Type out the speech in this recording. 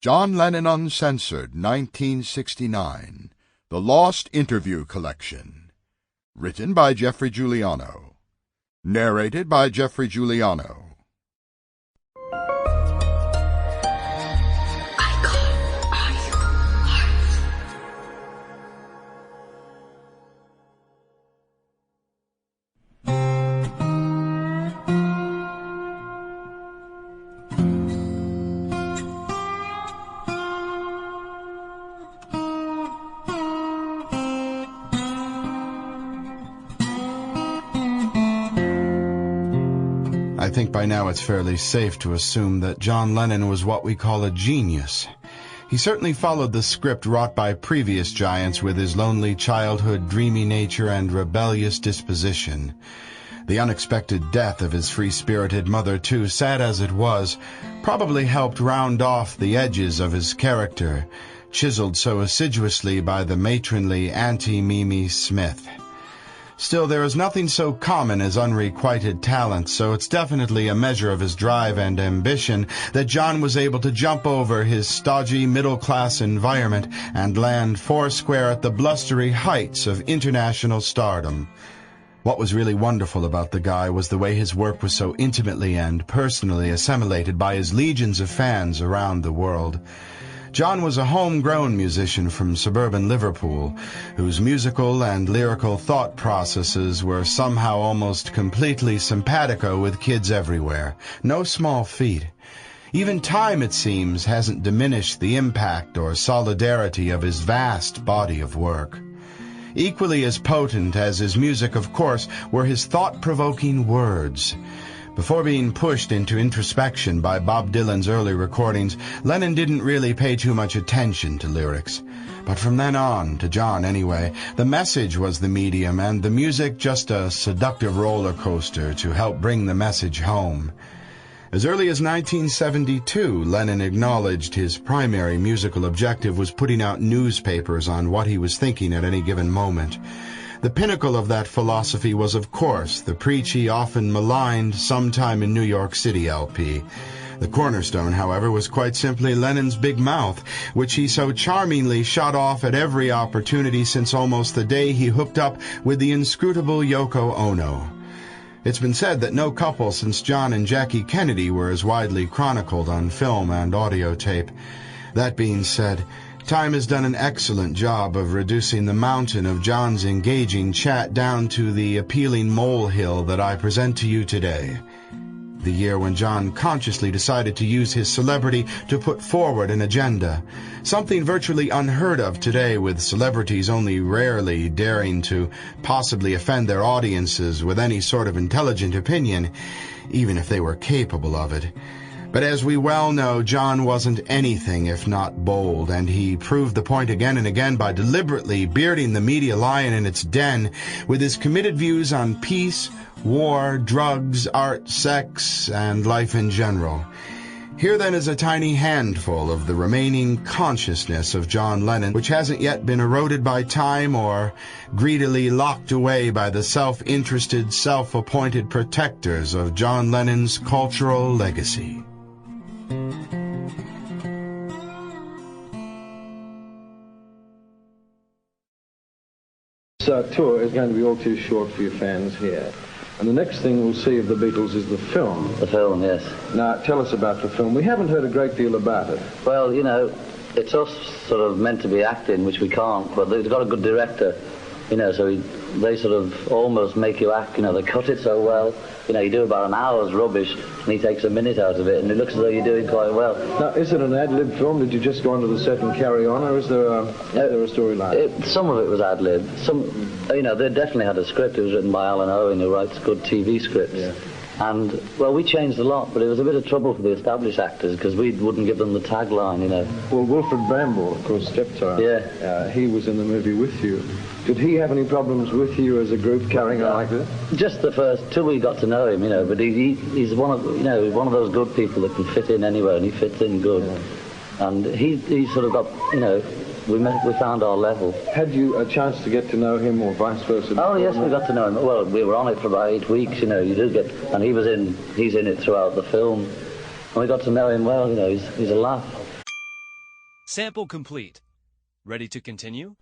John Lennon Uncensored, 1969. The Lost Interview Collection. Written by Geoffrey Giuliano. Narrated by Geoffrey Giuliano. I think by now it's fairly safe to assume that John Lennon was what we call a genius. He certainly followed the script wrought by previous giants with his lonely childhood, dreamy nature, and rebellious disposition. The unexpected death of his free-spirited mother, too, sad as it was, probably helped round off the edges of his character, chiseled so assiduously by the matronly Auntie Mimi Smith. Still, there is nothing so common as unrequited talent, so it's definitely a measure of his drive and ambition that John was able to jump over his stodgy middle-class environment and land foursquare at the blustery heights of international stardom. What was really wonderful about the guy was the way his work was so intimately and personally assimilated by his legions of fans around the world. John was a homegrown musician from suburban Liverpool, whose musical and lyrical thought processes were somehow almost completely simpatico with kids everywhere. No small feat. Even time, it seems, hasn't diminished the impact or solidarity of his vast body of work. Equally as potent as his music, of course, were his thought-provoking words. Before being pushed into introspection by Bob Dylan's early recordings, Lennon didn't really pay too much attention to lyrics. But from then on, to John anyway, the message was the medium and the music just a seductive roller coaster to help bring the message home. As early as 1972, Lennon acknowledged his primary musical objective was putting out newspapers on what he was thinking at any given moment. The pinnacle of that philosophy was, of course, the preachy, often maligned Sometime in New York City LP. The cornerstone, however, was quite simply Lennon's big mouth, which he so charmingly shot off at every opportunity since almost the day he hooked up with the inscrutable Yoko Ono. It's been said that no couple since John and Jackie Kennedy were as widely chronicled on film and audio tape. That being said, time has done an excellent job of reducing the mountain of John's engaging chat down to the appealing molehill that I present to you today. The year when John consciously decided to use his celebrity to put forward an agenda, something virtually unheard of today, with celebrities only rarely daring to possibly offend their audiences with any sort of intelligent opinion, even if they were capable of it. But as we well know, John wasn't anything if not bold, and he proved the point again and again by deliberately bearding the media lion in its den with his committed views on peace, war, drugs, art, sex, and life in general. Here then is a tiny handful of the remaining consciousness of John Lennon, which hasn't yet been eroded by time or greedily locked away by the self-interested, self-appointed protectors of John Lennon's cultural legacy. This tour is going to be all too short for your fans here. And the next thing we'll see of the Beatles is the film. The film, yes. Now, tell us about the film. We haven't heard a great deal about it. Well, you know, it's us sort of meant to be acting, which we can't, but they've got a good director, you know, so they sort of almost make you act, you know, they cut it so well. You know, you do about an hour's rubbish, and he takes a minute out of it, and it looks as though you're doing quite well. Now, is it an ad-lib film? Did you just go onto the set and carry on, or is there a storyline? Some of it was ad-lib. Some, you know, they definitely had a script. It was written by Alan Owen, who writes good TV scripts. Yeah. And, well, we changed a lot, but it was a bit of trouble for the established actors, because we wouldn't give them the tagline, you know. Well, Wilfred Bramble, of course, stepchild. Yeah. He was in the movie with you. Did he have any problems with you as a group carrying on like this? Just the first, till we got to know him, you know, but he's one of, you know, one of those good people that can fit in anywhere, and he fits in good. Yeah. And he sort of got, you know, we found our level. Had you a chance to get to know him, or vice versa? Oh yes, we got to know him. Well, we were on it for about 8 weeks, you know. You do get, and he's in it throughout the film, and we got to know him well. You know, he's a laugh. Sample complete. Ready to continue?